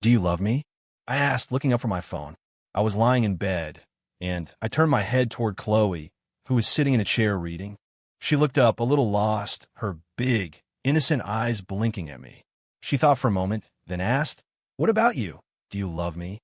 Do you love me? I asked, looking up from my phone. I was lying in bed, and I turned my head toward Chloe, who was sitting in a chair reading. She looked up, a little lost, her big, innocent eyes blinking at me. She thought for a moment, then asked, "What about you? Do you love me?"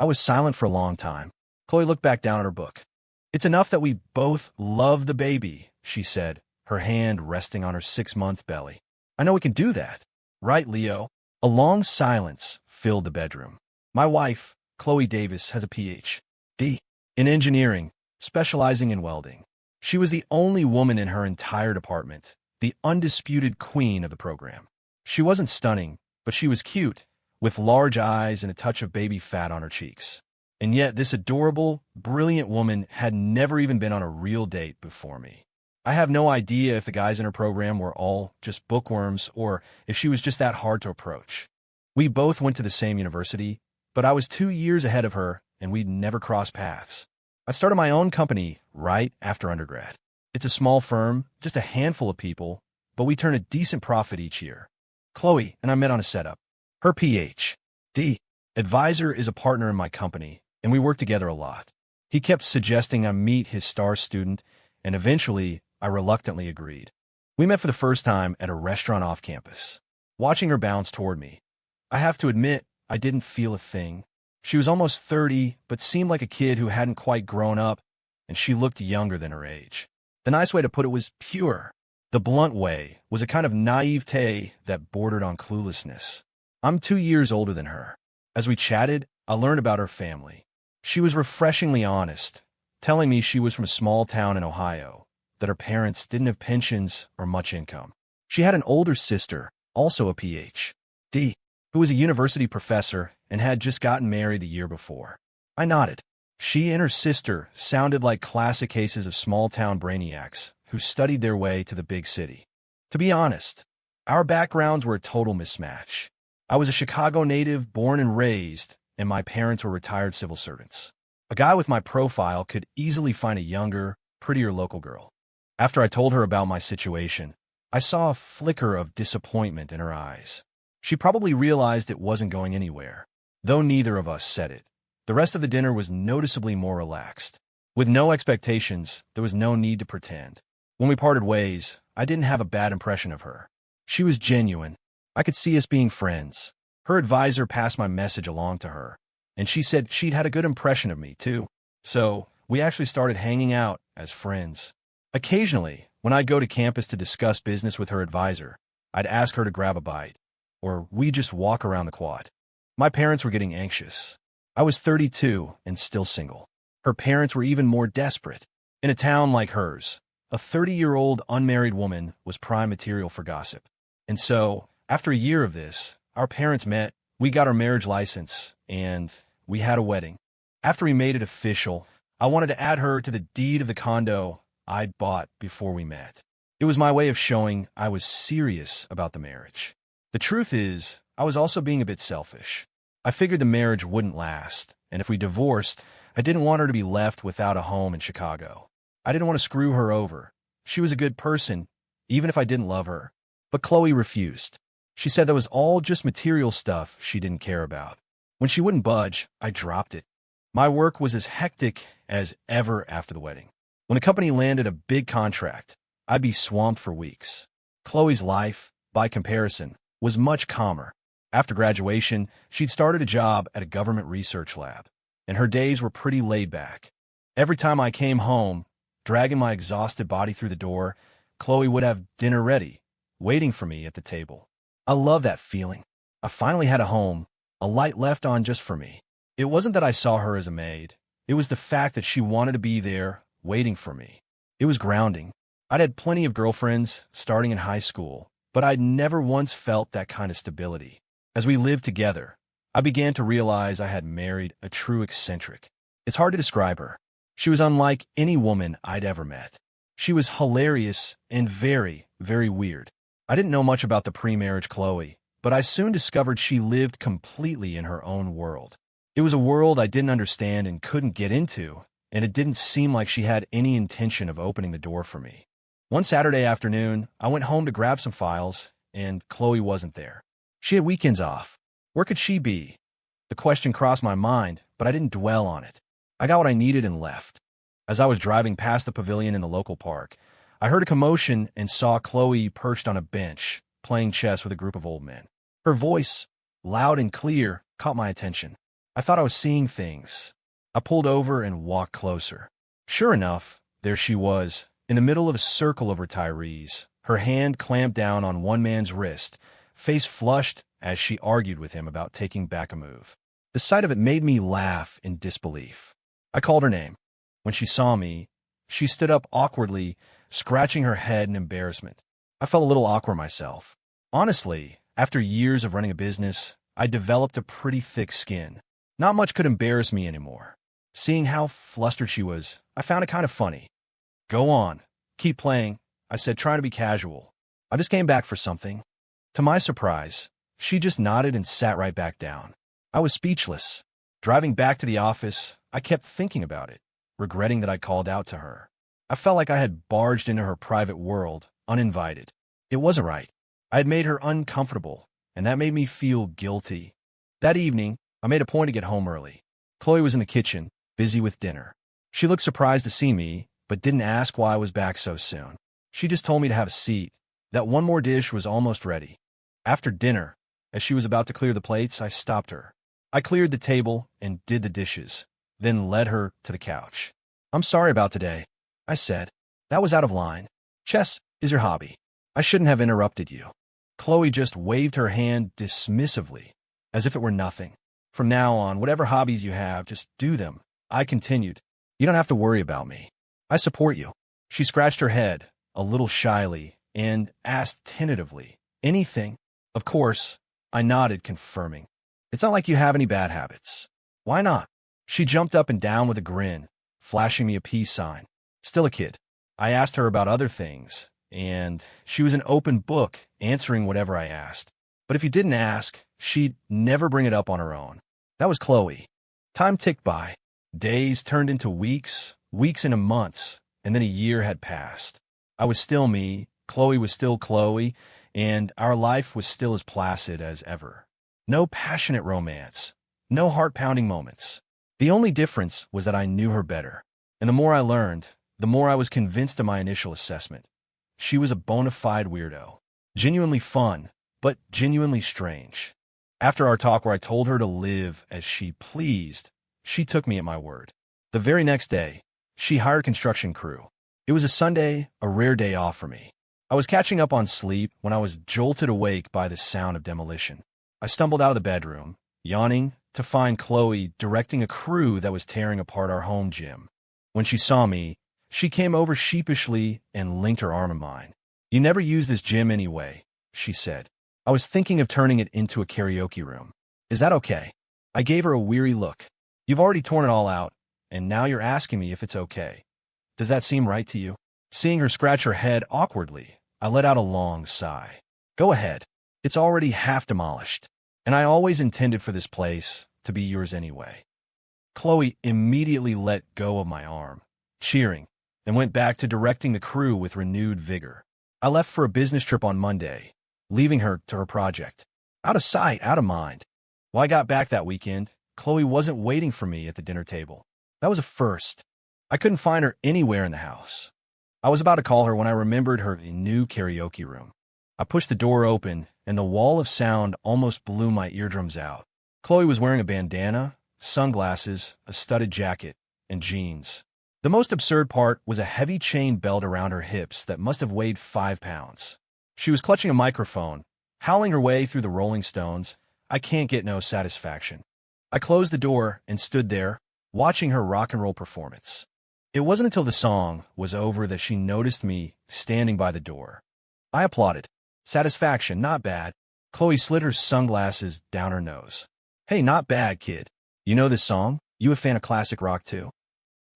I was silent for a long time. Chloe looked back down at her book. "It's enough that we both love the baby," she said, her hand resting on her 6-month belly. "I know we can do that. Right, Leo?" A long silence filled the bedroom. My wife, Chloe Davis, has a Ph.D. in engineering, specializing in welding. She was the only woman in her entire department, the undisputed queen of the program. She wasn't stunning, but she was cute, with large eyes and a touch of baby fat on her cheeks. And yet this adorable, brilliant woman had never even been on a real date before me. I have no idea if the guys in her program were all just bookworms or if she was just that hard to approach. We both went to the same university, but I was 2 years ahead of her, and we'd never crossed paths. I started my own company right after undergrad. It's a small firm, just a handful of people, but we turn a decent profit each year. Chloe and I met on a setup. Her Ph.D. advisor is a partner in my company, and we work together a lot. He kept suggesting I meet his star student, and eventually I reluctantly agreed. We met for the first time at a restaurant off campus. Watching her bounce toward me, I have to admit, I didn't feel a thing. She was almost 30, but seemed like a kid who hadn't quite grown up, and she looked younger than her age. The nice way to put it was pure. The blunt way was a kind of naivete that bordered on cluelessness. I'm 2 years older than her. As we chatted, I learned about her family. She was refreshingly honest, telling me she was from a small town in Ohio, that her parents didn't have pensions or much income. She had an older sister, also a Ph.D., who was a university professor and had just gotten married the year before. I nodded. She and her sister sounded like classic cases of small-town brainiacs who studied their way to the big city. To be honest, our backgrounds were a total mismatch. I was a Chicago native born and raised, and my parents were retired civil servants. A guy with my profile could easily find a younger, prettier local girl. After I told her about my situation, I saw a flicker of disappointment in her eyes. She probably realized it wasn't going anywhere, though neither of us said it. The rest of the dinner was noticeably more relaxed. With no expectations, there was no need to pretend. When we parted ways, I didn't have a bad impression of her. She was genuine. I could see us being friends. Her advisor passed my message along to her, and she said she'd had a good impression of me, too. So we actually started hanging out as friends. Occasionally, when I'd go to campus to discuss business with her advisor, I'd ask her to grab a bite, or we'd just walk around the quad. My parents were getting anxious. I was 32 and still single. Her parents were even more desperate. In a town like hers, a 30-year-old unmarried woman was prime material for gossip. And so, after a year of this, our parents met, we got our marriage license, and we had a wedding. After we made it official, I wanted to add her to the deed of the condo I'd bought before we met. It was my way of showing I was serious about the marriage. The truth is, I was also being a bit selfish. I figured the marriage wouldn't last, and if we divorced, I didn't want her to be left without a home in Chicago. I didn't want to screw her over. She was a good person, even if I didn't love her. But Chloe refused. She said that was all just material stuff she didn't care about. When she wouldn't budge, I dropped it. My work was as hectic as ever after the wedding. When the company landed a big contract, I'd be swamped for weeks. Chloe's life, by comparison, was much calmer. After graduation, she'd started a job at a government research lab, and her days were pretty laid back. Every time I came home, dragging my exhausted body through the door, Chloe would have dinner ready, waiting for me at the table. I love that feeling. I finally had a home, a light left on just for me. It wasn't that I saw her as a maid. It was the fact that she wanted to be there, waiting for me. It was grounding. I'd had plenty of girlfriends, starting in high school, but I'd never once felt that kind of stability. As we lived together, I began to realize I had married a true eccentric. It's hard to describe her. She was unlike any woman I'd ever met. She was hilarious and very, very weird. I didn't know much about the pre-marriage Chloe, but I soon discovered she lived completely in her own world. It was a world I didn't understand and couldn't get into, and it didn't seem like she had any intention of opening the door for me. One Saturday afternoon, I went home to grab some files, and Chloe wasn't there. She had weekends off. Where could she be? The question crossed my mind, but I didn't dwell on it. I got what I needed and left. As I was driving past the pavilion in the local park, I heard a commotion and saw Chloe perched on a bench, playing chess with a group of old men. Her voice, loud and clear, caught my attention. I thought I was seeing things. I pulled over and walked closer. Sure enough, there she was, in the middle of a circle of retirees, her hand clamped down on one man's wrist, face flushed as she argued with him about taking back a move. The sight of it made me laugh in disbelief. I called her name. When she saw me, she stood up awkwardly, scratching her head in embarrassment. I felt a little awkward myself. Honestly, after years of running a business, I developed a pretty thick skin. Not much could embarrass me anymore. Seeing how flustered she was, I found it kind of funny. Go on. Keep playing, I said, trying to be casual. I just came back for something. To my surprise, she just nodded and sat right back down. I was speechless. Driving back to the office, I kept thinking about it, regretting that I called out to her. I felt like I had barged into her private world, uninvited. It wasn't right. I had made her uncomfortable, and that made me feel guilty. That evening, I made a point to get home early. Chloe was in the kitchen, busy with dinner. She looked surprised to see me, but didn't ask why I was back so soon. She just told me to have a seat, that one more dish was almost ready. After dinner, as she was about to clear the plates, I stopped her. I cleared the table and did the dishes, then led her to the couch. I'm sorry about today, I said. That was out of line. Chess is your hobby. I shouldn't have interrupted you. Chloe just waved her hand dismissively, as if it were nothing. From now on, whatever hobbies you have, just do them. I continued. You don't have to worry about me. I support you. She scratched her head, a little shyly, and asked tentatively, anything? Of course, I nodded, confirming. It's not like you have any bad habits. Why not? She jumped up and down with a grin, flashing me a peace sign. Still a kid. I asked her about other things, and she was an open book, answering whatever I asked. But if you didn't ask, she'd never bring it up on her own. That was Chloe. Time ticked by. Days turned into weeks, weeks into months, and then a year had passed. I was still me, Chloe was still Chloe, and our life was still as placid as ever. No passionate romance, no heart-pounding moments. The only difference was that I knew her better, and the more I learned, the more I was convinced of my initial assessment. She was a bona fide weirdo. Genuinely fun, but genuinely strange. After our talk where I told her to live as she pleased, she took me at my word. The very next day, she hired construction crew. It was a Sunday, a rare day off for me. I was catching up on sleep when I was jolted awake by the sound of demolition. I stumbled out of the bedroom, yawning, to find Chloe directing a crew that was tearing apart our home gym. When she saw me, she came over sheepishly and linked her arm in mine. You never use this gym anyway, she said. I was thinking of turning it into a karaoke room. Is that okay? I gave her a weary look. You've already torn it all out, and now you're asking me if it's okay. Does that seem right to you? Seeing her scratch her head awkwardly, I let out a long sigh. Go ahead. It's already half demolished, and I always intended for this place to be yours anyway. Chloe immediately let go of my arm, cheering, and went back to directing the crew with renewed vigor. I left for a business trip on Monday, leaving her to her project. Out of sight, out of mind. When I got back that weekend, Chloe wasn't waiting for me at the dinner table. That was a first. I couldn't find her anywhere in the house. I was about to call her when I remembered her new karaoke room. I pushed the door open, and the wall of sound almost blew my eardrums out. Chloe was wearing a bandana, sunglasses, a studded jacket, and jeans. The most absurd part was a heavy chain belt around her hips that must have weighed 5 pounds. She was clutching a microphone, howling her way through the Rolling Stones. I can't get no satisfaction. I closed the door and stood there, watching her rock and roll performance. It wasn't until the song was over that she noticed me standing by the door. I applauded. Satisfaction, not bad. Chloe slid her sunglasses down her nose. Hey, not bad, kid. You know this song? You a fan of classic rock too?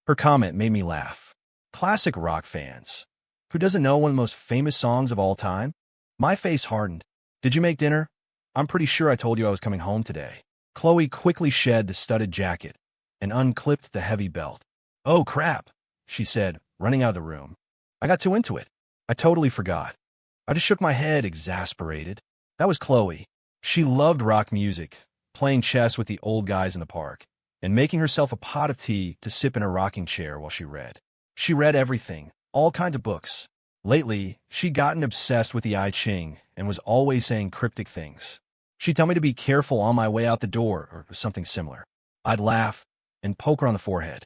Her comment made me laugh. Classic rock fans. Who doesn't know one of the most famous songs of all time? My face hardened. Did you make dinner? I'm pretty sure I told you I was coming home today. Chloe quickly shed the studded jacket and unclipped the heavy belt. Oh, crap, she said, running out of the room. I got too into it. I totally forgot. I just shook my head, exasperated. That was Chloe. She loved rock music, playing chess with the old guys in the park, and making herself a pot of tea to sip in a rocking chair while she read. She read everything, all kinds of books. Lately, she'd gotten obsessed with the I Ching and was always saying cryptic things. She'd tell me to be careful on my way out the door or something similar. I'd laugh and poke her on the forehead.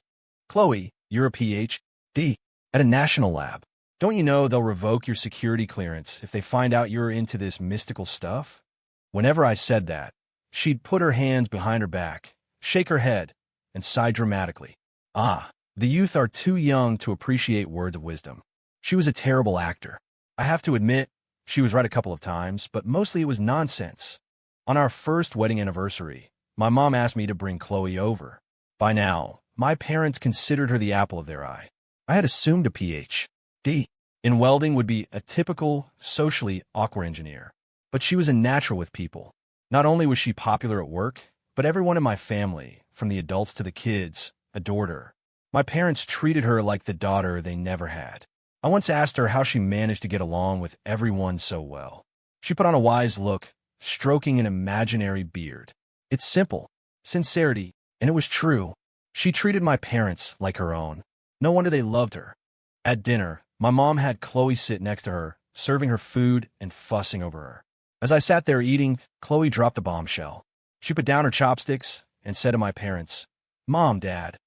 Chloe, you're a PhD at a national lab. Don't you know they'll revoke your security clearance if they find out you're into this mystical stuff? Whenever I said that, she'd put her hands behind her back, shake her head, and sigh dramatically. Ah, the youth are too young to appreciate words of wisdom. She was a terrible actor. I have to admit, she was right a couple of times, but mostly it was nonsense. On our first wedding anniversary, my mom asked me to bring Chloe over. By now, my parents considered her the apple of their eye. I had assumed a PhD in welding would be a typical, socially awkward engineer. But she was a natural with people. Not only was she popular at work, but everyone in my family, from the adults to the kids, adored her. My parents treated her like the daughter they never had. I once asked her how she managed to get along with everyone so well. She put on a wise look, stroking an imaginary beard. It's simple, sincerity, and it was true. She treated my parents like her own. No wonder they loved her. At dinner, my mom had Chloe sit next to her, serving her food and fussing over her. As I sat there eating, Chloe dropped a bombshell. She put down her chopsticks and said to my parents, "Mom, Dad,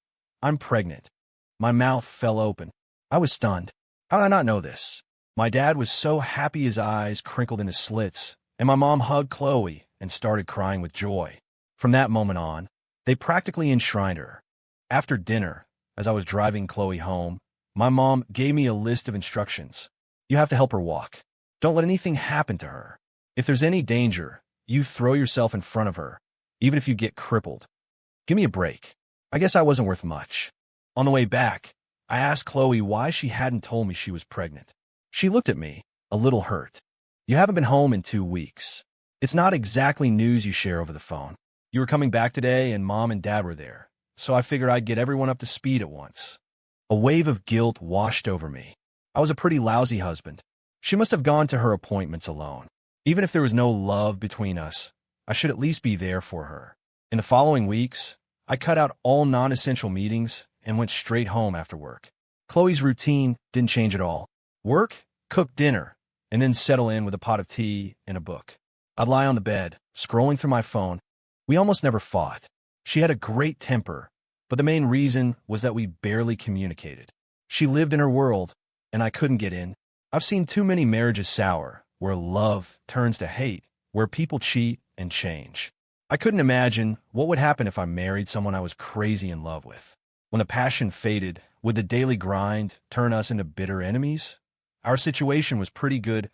I'm pregnant." My mouth fell open. I was stunned. How did I not know this? My dad was so happy his eyes crinkled into slits, and my mom hugged Chloe and started crying with joy. From that moment on, they practically enshrined her. After dinner, as I was driving Chloe home, my mom gave me a list of instructions. You have to help her walk. Don't let anything happen to her. If there's any danger, you throw yourself in front of her, even if you get crippled. Give me a break. I guess I wasn't worth much. On the way back, I asked Chloe why she hadn't told me she was pregnant. She looked at me, a little hurt. You haven't been home in 2 weeks. It's not exactly news you share over the phone. You were coming back today and Mom and Dad were there, so I figured I'd get everyone up to speed at once. A wave of guilt washed over me. I was a pretty lousy husband. She must have gone to her appointments alone. Even if there was no love between us, I should at least be there for her. In the following weeks, I cut out all non-essential meetings and went straight home after work. Chloe's routine didn't change at all. Work, cook dinner, and then settle in with a pot of tea and a book. I'd lie on the bed, scrolling through my phone. We almost never fought. She had a great temper, but the main reason was that we barely communicated. She lived in her world, and I couldn't get in. I've seen too many marriages sour, where love turns to hate, where people cheat and change. I couldn't imagine what would happen if I married someone I was crazy in love with. When the passion faded, would the daily grind turn us into bitter enemies? Our situation was pretty good,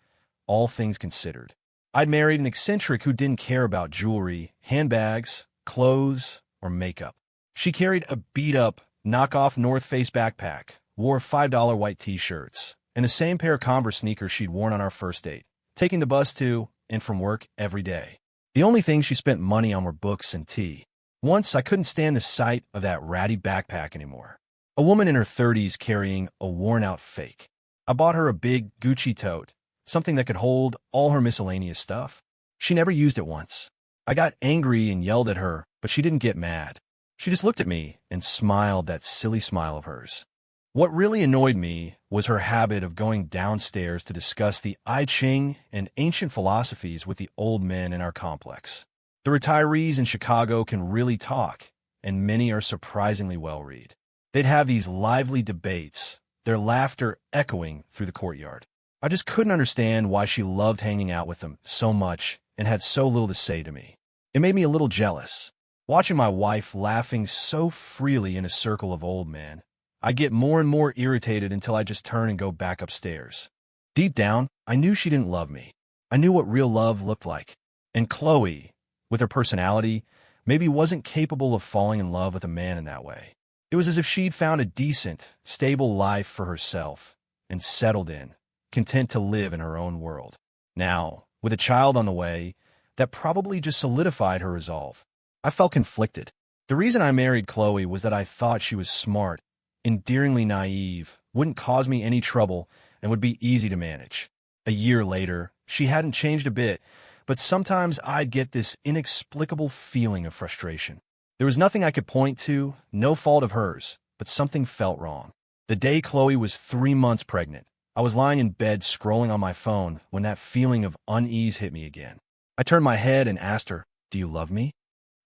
all things considered. I'd married an eccentric who didn't care about jewelry, handbags, clothes, or makeup. She carried a beat-up, knockoff North Face backpack, wore $5 white t-shirts, and the same pair of Converse sneakers she'd worn on our first date, taking the bus to and from work every day. The only thing she spent money on were books and tea. Once, I couldn't stand the sight of that ratty backpack anymore. A woman in her 30s carrying a worn-out fake. I bought her a big Gucci tote, something that could hold all her miscellaneous stuff. She never used it once. I got angry and yelled at her, but she didn't get mad. She just looked at me and smiled that silly smile of hers. What really annoyed me was her habit of going downstairs to discuss the I Ching and ancient philosophies with the old men in our complex. The retirees in Chicago can really talk, and many are surprisingly well-read. They'd have these lively debates, their laughter echoing through the courtyard. I just couldn't understand why she loved hanging out with them so much and had so little to say to me. It made me a little jealous. Watching my wife laughing so freely in a circle of old men, I get more and more irritated until I just turn and go back upstairs. Deep down, I knew she didn't love me. I knew what real love looked like. And Chloe, with her personality, maybe wasn't capable of falling in love with a man in that way. It was as if she'd found a decent, stable life for herself and settled in, content to live in her own world. Now, with a child on the way, that probably just solidified her resolve. I felt conflicted. The reason I married Chloe was that I thought she was smart, endearingly naive, wouldn't cause me any trouble, and would be easy to manage. A year later, she hadn't changed a bit, but sometimes I'd get this inexplicable feeling of frustration. There was nothing I could point to, no fault of hers, but something felt wrong. The day Chloe was 3 months pregnant, I was lying in bed scrolling on my phone when that feeling of unease hit me again. I turned my head and asked her, "Do you love me?"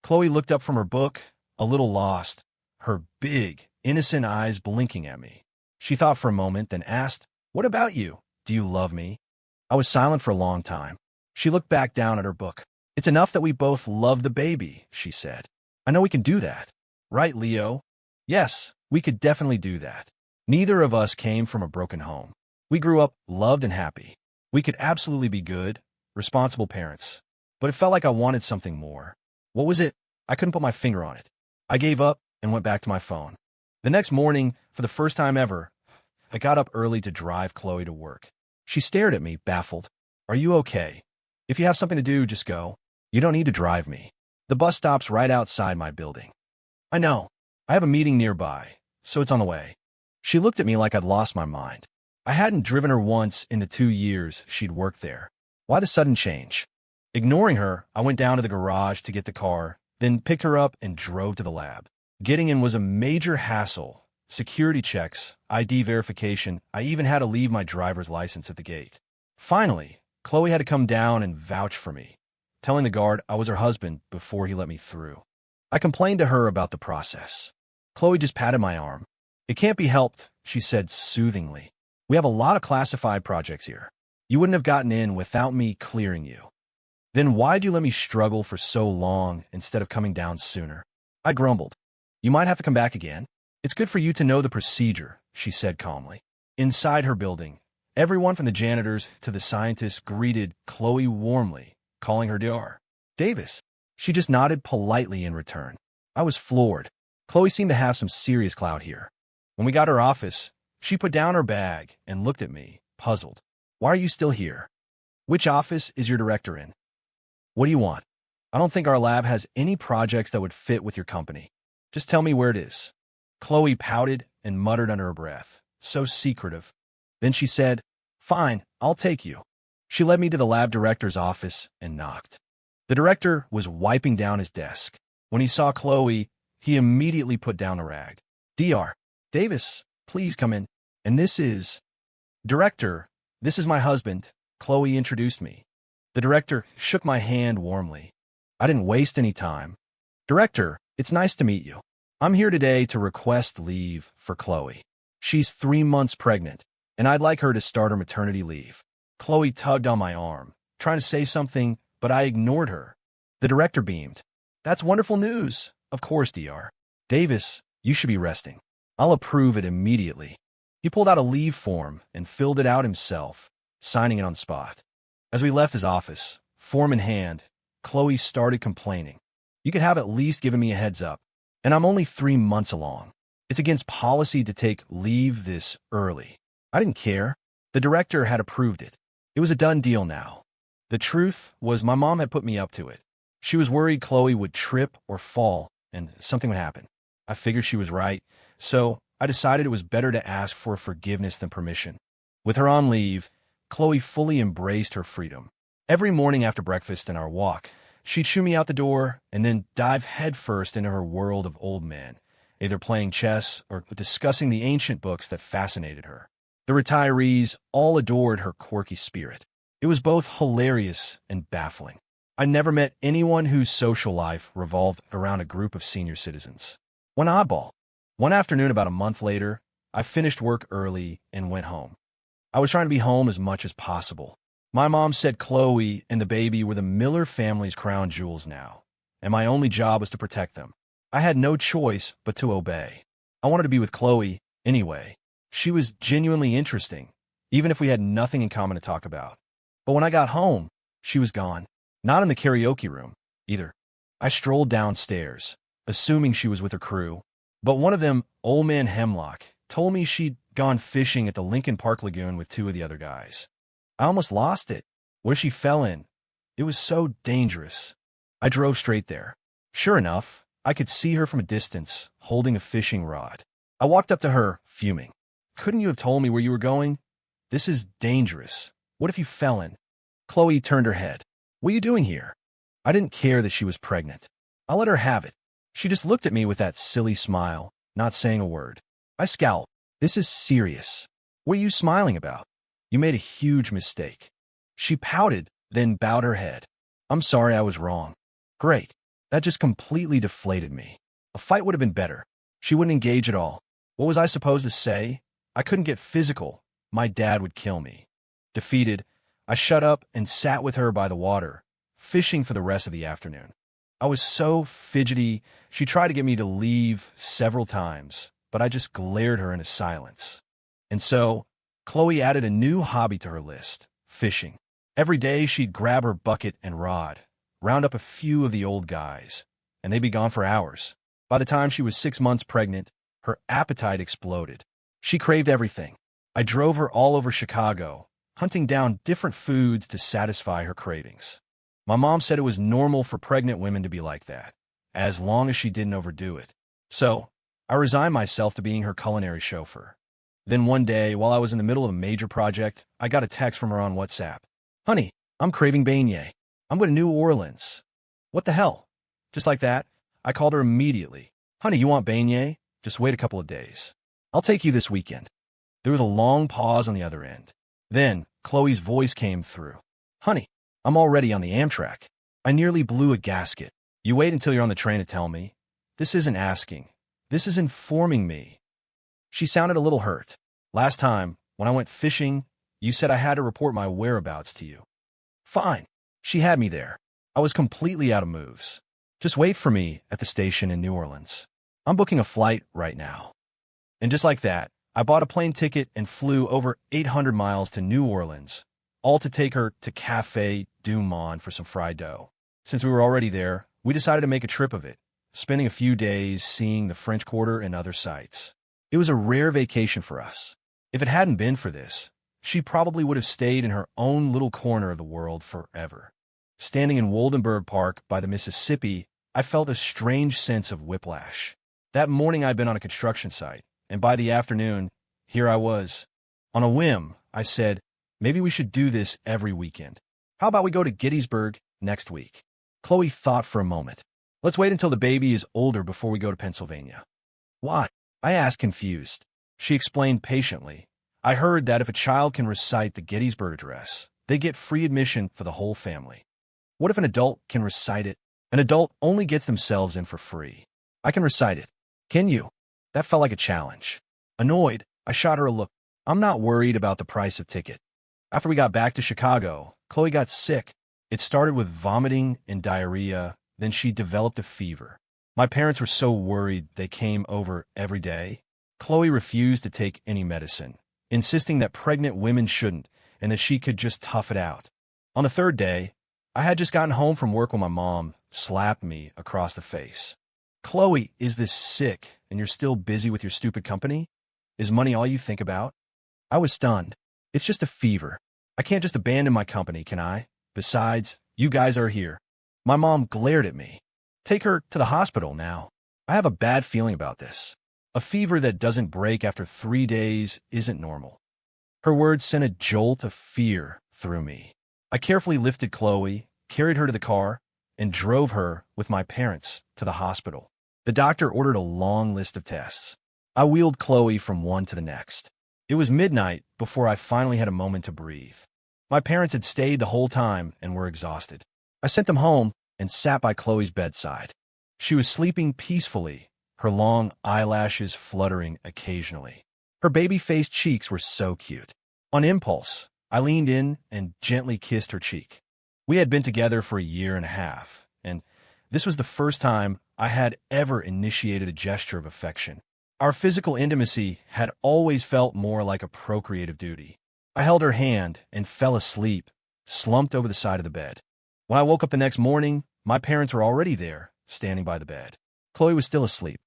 Chloe looked up from her book, a little lost, her big, innocent eyes blinking at me. She thought for a moment, then asked, "What about you? Do you love me?" I was silent for a long time. She looked back down at her book. "It's enough that we both love the baby," she said. "I know we can do that. Right, Leo?" Yes, we could definitely do that. Neither of us came from a broken home. We grew up loved and happy. We could absolutely be good, responsible parents. But it felt like I wanted something more. What was it? I couldn't put my finger on it. I gave up and went back to my phone. The next morning, for the first time ever, I got up early to drive Chloe to work. She stared at me, baffled. "Are you okay? If you have something to do, just go. You don't need to drive me. The bus stop's right outside my building." "I know. I have a meeting nearby, so it's on the way." She looked at me like I'd lost my mind. I hadn't driven her once in the 2 years she'd worked there. Why the sudden change? Ignoring her, I went down to the garage to get the car, then picked her up and drove to the lab. Getting in was a major hassle. Security checks, ID verification, I even had to leave my driver's license at the gate. Finally, Chloe had to come down and vouch for me, telling the guard I was her husband before he let me through. I complained to her about the process. Chloe just patted my arm. "It can't be helped," she said soothingly. "We have a lot of classified projects here. You wouldn't have gotten in without me clearing you." "Then why'd you let me struggle for so long instead of coming down sooner?" I grumbled. "You might have to come back again. It's good for you to know the procedure," she said calmly. Inside her building, everyone from the janitors to the scientists greeted Chloe warmly, calling her Dr. Davis. She just nodded politely in return. I was floored. Chloe seemed to have some serious clout here. When we got to her office, she put down her bag and looked at me, puzzled. "Why are you still here? Which office is your director in? What do you want? I don't think our lab has any projects that would fit with your company. Just tell me where it is." Chloe pouted and muttered under her breath, so secretive. Then she said, "Fine, I'll take you." She led me to the lab director's office and knocked. The director was wiping down his desk. When he saw Chloe, he immediately put down a rag. "Dr. Davis, please come in. And this is..." "Director, this is my husband," Chloe introduced me. The director shook my hand warmly. I didn't waste any time. "Director, it's nice to meet you. I'm here today to request leave for Chloe. She's 3 months pregnant, and I'd like her to start her maternity leave." Chloe tugged on my arm, trying to say something, but I ignored her. The director beamed. "That's wonderful news. Of course, Dr. Davis, you should be resting. I'll approve it immediately." He pulled out a leave form and filled it out himself, signing it on the spot. As we left his office, form in hand, Chloe started complaining. "You could have at least given me a heads up. And I'm only 3 months along. It's against policy to take leave this early." I didn't care. The director had approved it. It was a done deal now. The truth was my mom had put me up to it. She was worried Chloe would trip or fall and something would happen. I figured she was right, so I decided it was better to ask for forgiveness than permission. With her on leave, Chloe fully embraced her freedom. Every morning after breakfast and our walk, she'd shoo me out the door and then dive headfirst into her world of old men, either playing chess or discussing the ancient books that fascinated her. The retirees all adored her quirky spirit. It was both hilarious and baffling. I never met anyone whose social life revolved around a group of senior citizens. One oddball. One afternoon about a month later, I finished work early and went home. I was trying to be home as much as possible. My mom said Chloe and the baby were the Miller family's crown jewels now, and my only job was to protect them. I had no choice but to obey. I wanted to be with Chloe anyway. She was genuinely interesting, even if we had nothing in common to talk about. But when I got home, she was gone. Not in the karaoke room, either. I strolled downstairs, assuming she was with her crew, but one of them, Old Man Hemlock, told me she'd gone fishing at the Lincoln Park Lagoon with 2 of the other guys. I almost lost it. Where she fell in. It was so dangerous. I drove straight there. Sure enough, I could see her from a distance, holding a fishing rod. I walked up to her, fuming. "Couldn't you have told me where you were going? This is dangerous. What if you fell in?" Chloe turned her head. What are you doing here? I didn't care that she was pregnant. I let her have it. She just looked at me with that silly smile, not saying a word. I scowled. This is serious. What are you smiling about? You made a huge mistake. She pouted, then bowed her head. I'm sorry, I was wrong. Great. That just completely deflated me. A fight would have been better. She wouldn't engage at all. What was I supposed to say? I couldn't get physical. My dad would kill me. Defeated, I shut up and sat with her by the water, fishing for the rest of the afternoon. I was so fidgety, she tried to get me to leave several times, but I just glared her into silence. And so, Chloe added a new hobby to her list, fishing. Every day she'd grab her bucket and rod, round up a few of the old guys, and they'd be gone for hours. By the time she was 6 months pregnant, her appetite exploded. She craved everything. I drove her all over Chicago, hunting down different foods to satisfy her cravings. My mom said it was normal for pregnant women to be like that, as long as she didn't overdo it. So, I resigned myself to being her culinary chauffeur. Then one day, while I was in the middle of a major project, I got a text from her on WhatsApp. Honey, I'm craving beignet. I'm going to New Orleans. What the hell? Just like that, I called her immediately. Honey, you want beignet? Just wait a couple of days. I'll take you this weekend. There was a long pause on the other end. Then, Chloe's voice came through. Honey, I'm already on the Amtrak. I nearly blew a gasket. You wait until you're on the train to tell me. This isn't asking. This is informing me. She sounded a little hurt. Last time, when I went fishing, you said I had to report my whereabouts to you. Fine. She had me there. I was completely out of moves. Just wait for me at the station in New Orleans. I'm booking a flight right now. And just like that, I bought a plane ticket and flew over 800 miles to New Orleans, all to take her to Café du Monde for some fried dough. Since we were already there, we decided to make a trip of it, spending a few days seeing the French Quarter and other sights. It was a rare vacation for us. If it hadn't been for this, she probably would have stayed in her own little corner of the world forever. Standing in Woldenberg Park by the Mississippi, I felt a strange sense of whiplash. That morning I'd been on a construction site, and by the afternoon, here I was. On a whim, I said, maybe we should do this every weekend. How about we go to Gettysburg next week? Chloe thought for a moment. Let's wait until the baby is older before we go to Pennsylvania. Why? I asked, confused. She explained patiently. I heard that if a child can recite the Gettysburg Address, they get free admission for the whole family. What if an adult can recite it? An adult only gets themselves in for free. I can recite it. Can you? That felt like a challenge. Annoyed, I shot her a look. I'm not worried about the price of ticket. After we got back to Chicago, Chloe got sick. It started with vomiting and diarrhea, then she developed a fever. My parents were so worried they came over every day. Chloe refused to take any medicine, insisting that pregnant women shouldn't and that she could just tough it out. On the third day, I had just gotten home from work when my mom slapped me across the face. Chloe, is this sick and you're still busy with your stupid company? Is money all you think about? I was stunned. It's just a fever. I can't just abandon my company, can I? Besides, you guys are here. My mom glared at me. Take her to the hospital now. I have a bad feeling about this. A fever that doesn't break after 3 days isn't normal. Her words sent a jolt of fear through me. I carefully lifted Chloe, carried her to the car, and drove her with my parents to the hospital. The doctor ordered a long list of tests. I wheeled Chloe from one to the next. It was midnight before I finally had a moment to breathe. My parents had stayed the whole time and were exhausted. I sent them home and sat by Chloe's bedside. She was sleeping peacefully, her long eyelashes fluttering occasionally. Her baby-faced cheeks were so cute. On impulse, I leaned in and gently kissed her cheek. We had been together for 1.5 years, and this was the first time I had ever initiated a gesture of affection. Our physical intimacy had always felt more like a procreative duty. I held her hand and fell asleep, slumped over the side of the bed. When I woke up the next morning, my parents were already there, standing by the bed. Chloe was still asleep.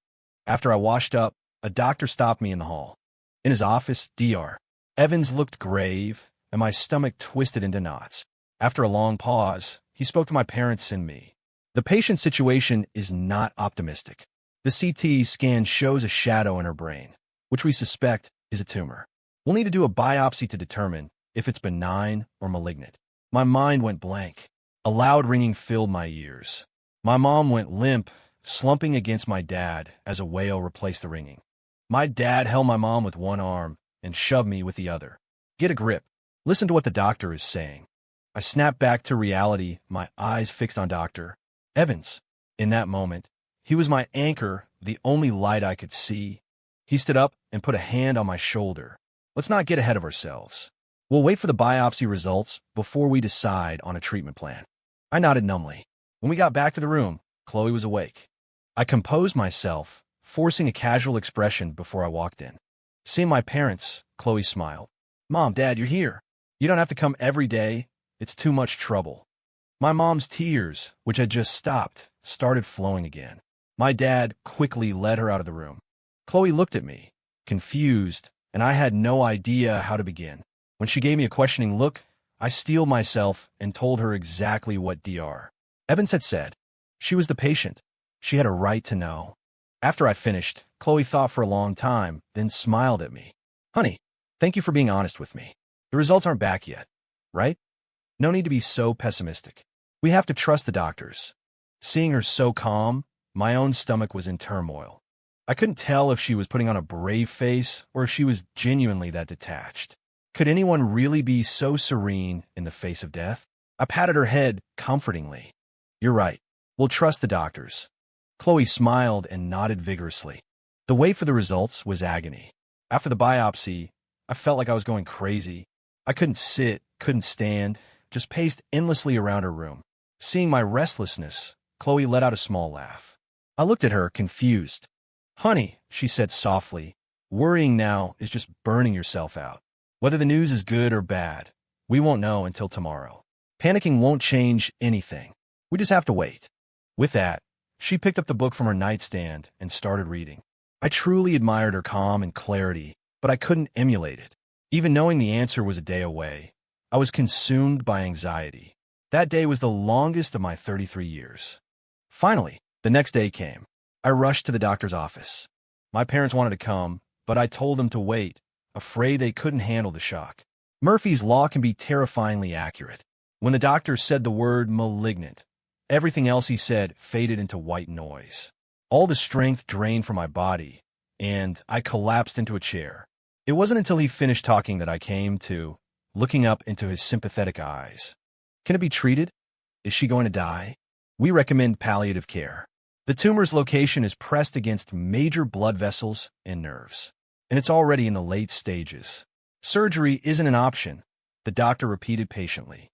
After I washed up, a doctor stopped me in the hall. In his office, Dr. Evans looked grave, and my stomach twisted into knots. After a long pause, he spoke to my parents and me. The patient's situation is not optimistic. The CT scan shows a shadow in her brain, which we suspect is a tumor. We'll need to do a biopsy to determine if it's benign or malignant. My mind went blank. A loud ringing filled my ears. My mom went limp, slumping against my dad as a wail replaced the ringing. My dad held my mom with one arm and shoved me with the other. Get a grip. Listen to what the doctor is saying. I snapped back to reality, my eyes fixed on Dr. Evans. In that moment, he was my anchor, the only light I could see. He stood up and put a hand on my shoulder. Let's not get ahead of ourselves. We'll wait for the biopsy results before we decide on a treatment plan. I nodded numbly. When we got back to the room, Chloe was awake. I composed myself, forcing a casual expression before I walked in. Seeing my parents, Chloe smiled. Mom, Dad, you're here. You don't have to come every day. It's too much trouble. My mom's tears, which had just stopped, started flowing again. My dad quickly led her out of the room. Chloe looked at me, confused, and I had no idea how to begin. When she gave me a questioning look, I steeled myself and told her exactly what Dr. Evans had said. She was the patient. She had a right to know. After I finished, Chloe thought for a long time, then smiled at me. Honey, thank you for being honest with me. The results aren't back yet, right? No need to be so pessimistic. We have to trust the doctors. Seeing her so calm, my own stomach was in turmoil. I couldn't tell if she was putting on a brave face or if she was genuinely that detached. Could anyone really be so serene in the face of death? I patted her head comfortingly. You're right. We'll trust the doctors. Chloe smiled and nodded vigorously. The wait for the results was agony. After the biopsy, I felt like I was going crazy. I couldn't sit, couldn't stand, just paced endlessly around her room. Seeing my restlessness, Chloe let out a small laugh. I looked at her, confused. Honey, she said softly, worrying now is just burning yourself out. Whether the news is good or bad, we won't know until tomorrow. Panicking won't change anything. We just have to wait. With that, she picked up the book from her nightstand and started reading. I truly admired her calm and clarity, but I couldn't emulate it. Even knowing the answer was a day away, I was consumed by anxiety. That day was the longest of my 33 years. Finally, the next day came. I rushed to the doctor's office. My parents wanted to come, but I told them to wait, afraid they couldn't handle the shock. Murphy's Law can be terrifyingly accurate. When the doctor said the word malignant, everything else he said faded into white noise. All the strength drained from my body, and I collapsed into a chair. It wasn't until he finished talking that I came to, looking up into his sympathetic eyes. Can it be treated? Is she going to die? We recommend palliative care. The tumor's location is pressed against major blood vessels and nerves, and it's already in the late stages. Surgery isn't an option, the doctor repeated patiently.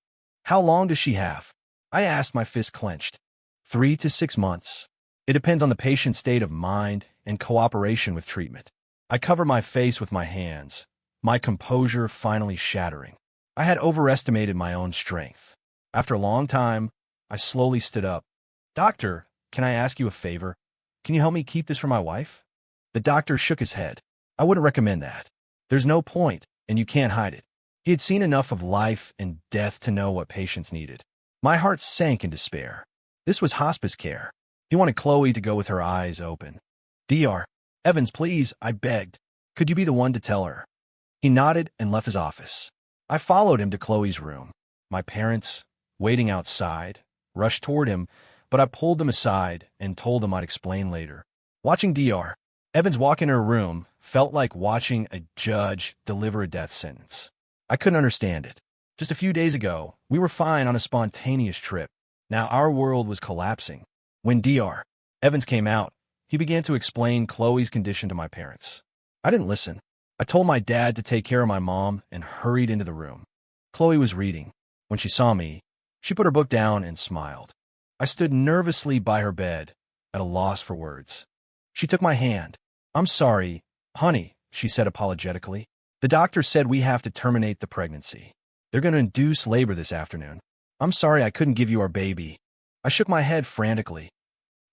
How long does she have? I asked, my fist clenched. 3 to 6 months. It depends on the patient's state of mind and cooperation with treatment. I covered my face with my hands, my composure finally shattering. I had overestimated my own strength. After a long time, I slowly stood up. Doctor, can I ask you a favor? Can you help me keep this from my wife? The doctor shook his head. I wouldn't recommend that. There's no point, and you can't hide it. He had seen enough of life and death to know what patients needed. My heart sank in despair. This was hospice care. He wanted Chloe to go with her eyes open. Dr. Evans, please, I begged. Could you be the one to tell her? He nodded and left his office. I followed him to Chloe's room. My parents, waiting outside, rushed toward him, but I pulled them aside and told them I'd explain later. Watching Dr. Evans walk in her room felt like watching a judge deliver a death sentence. I couldn't understand it. Just a few days ago, we were fine on a spontaneous trip. Now our world was collapsing. When Dr. Evans came out, he began to explain Chloe's condition to my parents. I didn't listen. I told my dad to take care of my mom and hurried into the room. Chloe was reading. When she saw me, she put her book down and smiled. I stood nervously by her bed, at a loss for words. She took my hand. I'm sorry, honey, she said apologetically. The doctor said we have to terminate the pregnancy. They're going to induce labor this afternoon. I'm sorry I couldn't give you our baby. I shook my head frantically.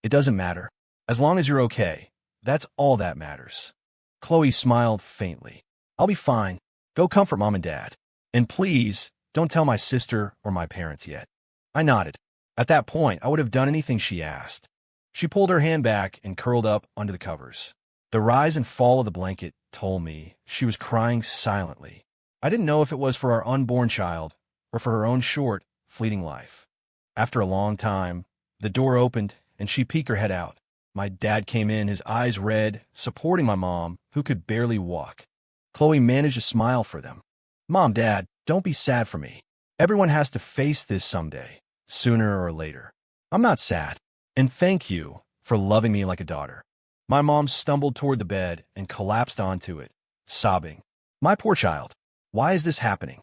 It doesn't matter. As long as you're okay, that's all that matters. Chloe smiled faintly. I'll be fine. Go comfort Mom and Dad. And please, don't tell my sister or my parents yet. I nodded. At that point, I would have done anything she asked. She pulled her hand back and curled up under the covers. The rise and fall of the blanket told me she was crying silently. I didn't know if it was for our unborn child or for her own short, fleeting life. After a long time, the door opened and she peeked her head out. My dad came in, his eyes red, supporting my mom, who could barely walk. Chloe managed to smile for them. Mom, Dad, don't be sad for me. Everyone has to face this someday, sooner or later. I'm not sad. And thank you for loving me like a daughter. My mom stumbled toward the bed and collapsed onto it, sobbing. My poor child. Why is this happening?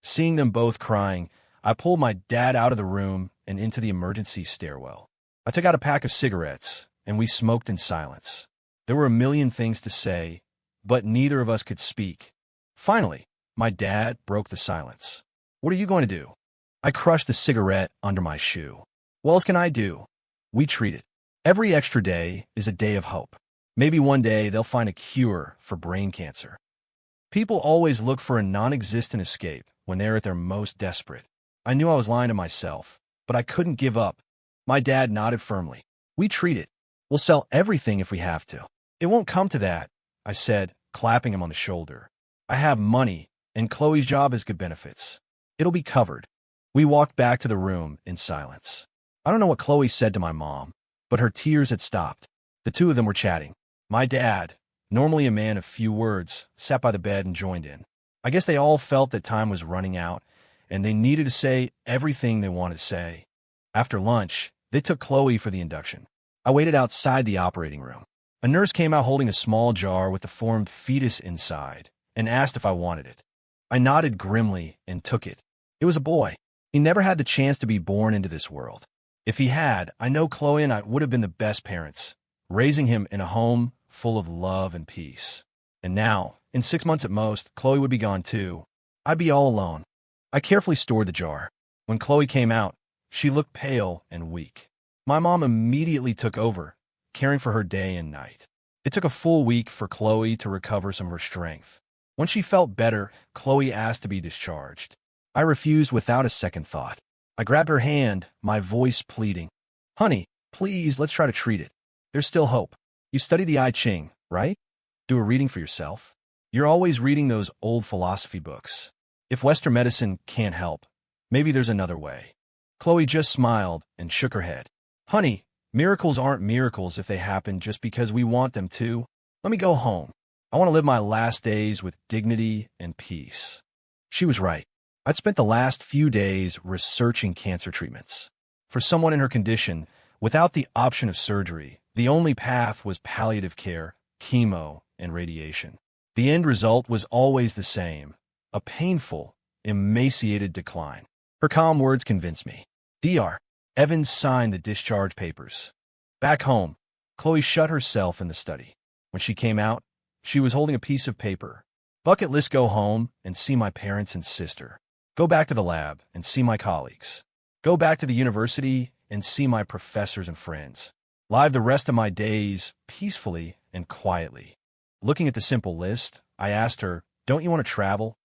Seeing them both crying, I pulled my dad out of the room and into the emergency stairwell. I took out a pack of cigarettes, and we smoked in silence. There were a million things to say, but neither of us could speak. Finally, my dad broke the silence. What are you going to do? I crushed the cigarette under my shoe. What else can I do? We treat it. Every extra day is a day of hope. Maybe one day they'll find a cure for brain cancer. People always look for a non-existent escape when they're at their most desperate. I knew I was lying to myself, but I couldn't give up. My dad nodded firmly. We treat it. We'll sell everything if we have to. It won't come to that, I said, clapping him on the shoulder. I have money, and Chloe's job has good benefits. It'll be covered. We walked back to the room in silence. I don't know what Chloe said to my mom, but her tears had stopped. The two of them were chatting. My dad, normally a man of few words, sat by the bed and joined in. I guess they all felt that time was running out, and they needed to say everything they wanted to say. After lunch, they took Chloe for the induction. I waited outside the operating room. A nurse came out holding a small jar with a formed fetus inside and asked if I wanted it. I nodded grimly and took it. It was a boy. He never had the chance to be born into this world. If he had, I know Chloe and I would have been the best parents, raising him in a home full of love and peace. And now, in 6 months at most, Chloe would be gone too. I'd be all alone. I carefully stored the jar. When Chloe came out, she looked pale and weak. My mom immediately took over, caring for her day and night. It took a full week for Chloe to recover some of her strength. When she felt better, Chloe asked to be discharged. I refused without a second thought. I grabbed her hand, my voice pleading. Honey, please, let's try to treat it. There's still hope. You study the I Ching, right? Do a reading for yourself. You're always reading those old philosophy books. If Western medicine can't help, maybe there's another way. Chloe just smiled and shook her head. Honey, miracles aren't miracles if they happen just because we want them to. Let me go home. I want to live my last days with dignity and peace. She was right. I'd spent the last few days researching cancer treatments. For someone in her condition, without the option of surgery, the only path was palliative care, chemo, and radiation. The end result was always the same, a painful, emaciated decline. Her calm words convinced me. Dr. Evans signed the discharge papers. Back home, Chloe shut herself in the study. When she came out, she was holding a piece of paper. Bucket list: go home and see my parents and sister. Go back to the lab and see my colleagues. Go back to the university and see my professors and friends. Live the rest of my days peacefully and quietly. Looking at the simple list, I asked her, don't you want to travel?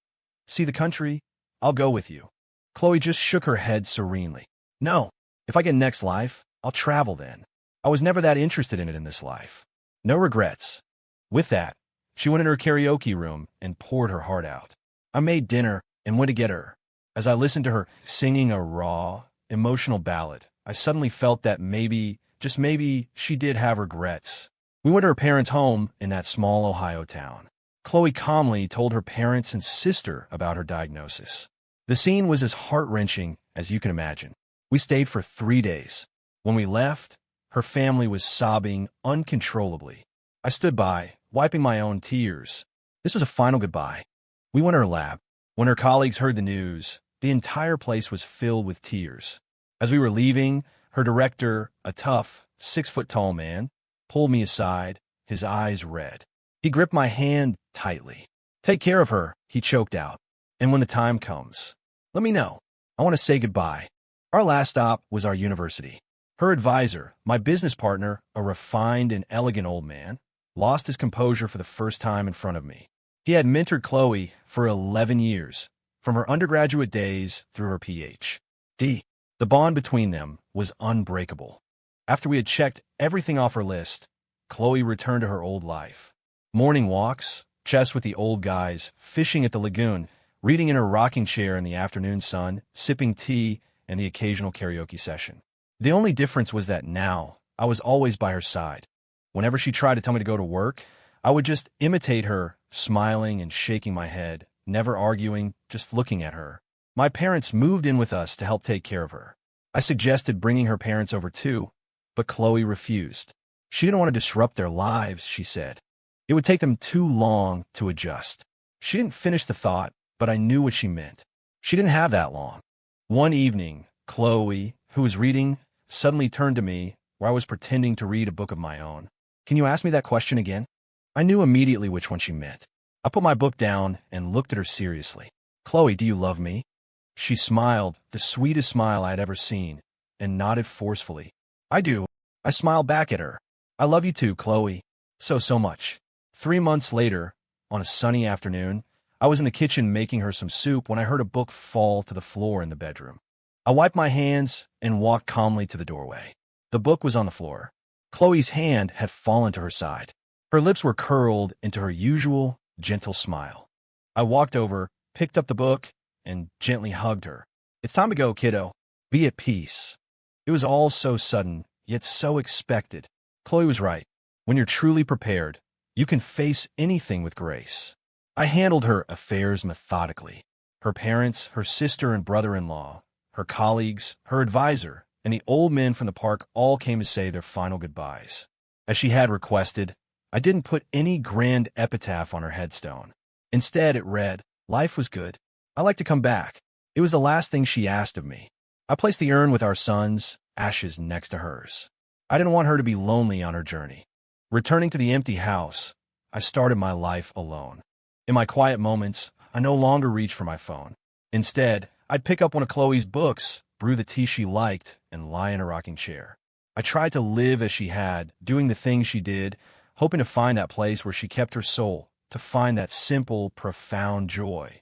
See the country? I'll go with you. Chloe just shook her head serenely. No, if I get next life, I'll travel then. I was never that interested in it in this life. No regrets. With that, she went in her karaoke room and poured her heart out. I made dinner and went to get her. As I listened to her singing a raw, emotional ballad, I suddenly felt that maybe, just maybe, she did have regrets. We went to her parents' home in that small Ohio town. Chloe calmly told her parents and sister about her diagnosis. The scene was as heart-wrenching as you can imagine. We stayed for 3 days. When we left, her family was sobbing uncontrollably. I stood by, wiping my own tears. This was a final goodbye. We went to her lab. When her colleagues heard the news, the entire place was filled with tears. As we were leaving, her director, a tough, 6-foot-tall man, pulled me aside, his eyes red. He gripped my hand tightly. Take care of her, he choked out. And when the time comes, let me know. I want to say goodbye. Our last stop was our university. Her advisor, my business partner, a refined and elegant old man, lost his composure for the first time in front of me. He had mentored Chloe for 11 years, from her undergraduate days through her Ph.D. The bond between them was unbreakable. After we had checked everything off her list, Chloe returned to her old life. Morning walks, chess with the old guys, fishing at the lagoon, reading in her rocking chair in the afternoon sun, sipping tea, and the occasional karaoke session. The only difference was that now I was always by her side. Whenever she tried to tell me to go to work, I would just imitate her, smiling and shaking my head, never arguing, just looking at her. My parents moved in with us to help take care of her. I suggested bringing her parents over too, but Chloe refused. She didn't want to disrupt their lives, she said. It would take them too long to adjust. She didn't finish the thought, but I knew what she meant. She didn't have that long. One evening, Chloe, who was reading, suddenly turned to me where I was pretending to read a book of my own. Can you ask me that question again? I knew immediately which one she meant. I put my book down and looked at her seriously. Chloe, do you love me? She smiled, the sweetest smile I had ever seen, and nodded forcefully. I do. I smiled back at her. I love you too, Chloe. So much. 3 months later, on a sunny afternoon, I was in the kitchen making her some soup when I heard a book fall to the floor in the bedroom. I wiped my hands and walked calmly to the doorway. The book was on the floor. Chloe's hand had fallen to her side. Her lips were curled into her usual, gentle smile. I walked over, picked up the book, and gently hugged her. It's time to go, kiddo. Be at peace. It was all so sudden, yet so expected. Chloe was right. When you're truly prepared, you can face anything with grace. I handled her affairs methodically. Her parents, her sister and brother-in-law, her colleagues, her advisor, and the old men from the park all came to say their final goodbyes. As she had requested, I didn't put any grand epitaph on her headstone. Instead, it read, "Life was good. I like to come back." It was the last thing she asked of me. I placed the urn with our son's ashes next to hers. I didn't want her to be lonely on her journey. Returning to the empty house, I started my life alone. In my quiet moments, I no longer reached for my phone. Instead, I'd pick up one of Chloe's books, brew the tea she liked, and lie in a rocking chair. I tried to live as she had, doing the things she did, hoping to find that place where she kept her soul, to find that simple, profound joy.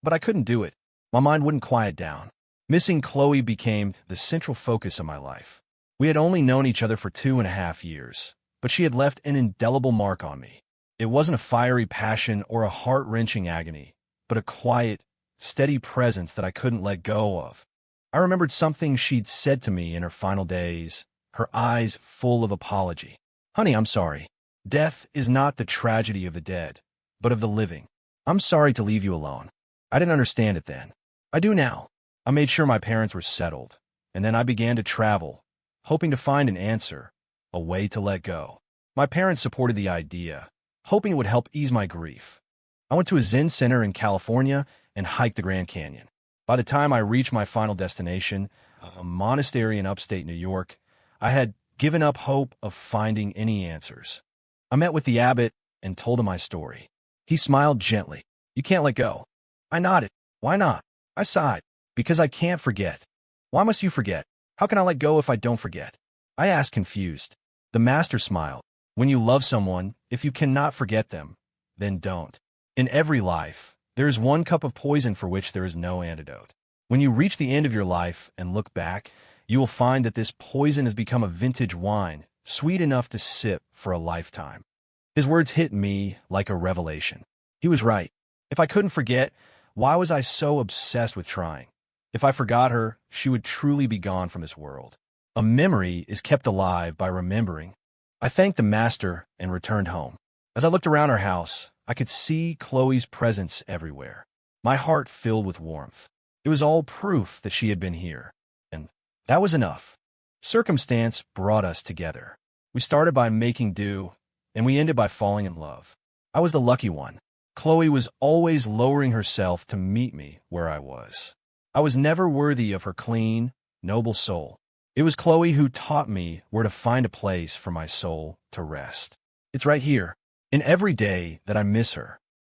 But I couldn't do it. My mind wouldn't quiet down. Missing Chloe became the central focus of my life. We had only known each other for 2.5 years, but she had left an indelible mark on me. It wasn't a fiery passion or a heart-wrenching agony, but a quiet, steady presence that I couldn't let go of. I remembered something she'd said to me in her final days, her eyes full of apology. "Honey, I'm sorry. Death is not the tragedy of the dead, but of the living. I'm sorry to leave you alone." I didn't understand it then. I do now. I made sure my parents were settled, and then I began to travel, hoping to find an answer, a way to let go. My parents supported the idea, hoping it would help ease my grief. I went to a Zen center in California and hiked the Grand Canyon. By the time I reached my final destination, a monastery in upstate New York, I had given up hope of finding any answers. I met with the abbot and told him my story. He smiled gently. "You can't let go." I nodded. "Why not?" I sighed. "Because I can't forget." "Why must you forget? How can I let go if I don't forget?" I asked, confused. The master smiled. "When you love someone, if you cannot forget them, then don't. In every life, there is one cup of poison for which there is no antidote. When you reach the end of your life and look back, you will find that this poison has become a vintage wine, sweet enough to sip for a lifetime." His words hit me like a revelation. He was right. If I couldn't forget, why was I so obsessed with trying? If I forgot her, she would truly be gone from this world. A memory is kept alive by remembering. I thanked the master and returned home. As I looked around our house, I could see Chloe's presence everywhere. My heart filled with warmth. It was all proof that she had been here. And that was enough. Circumstance brought us together. We started by making do, and we ended by falling in love. I was the lucky one. Chloe was always lowering herself to meet me where I was. I was never worthy of her clean, noble soul. It was Chloe who taught me where to find a place for my soul to rest. It's right here, in every day that I miss her,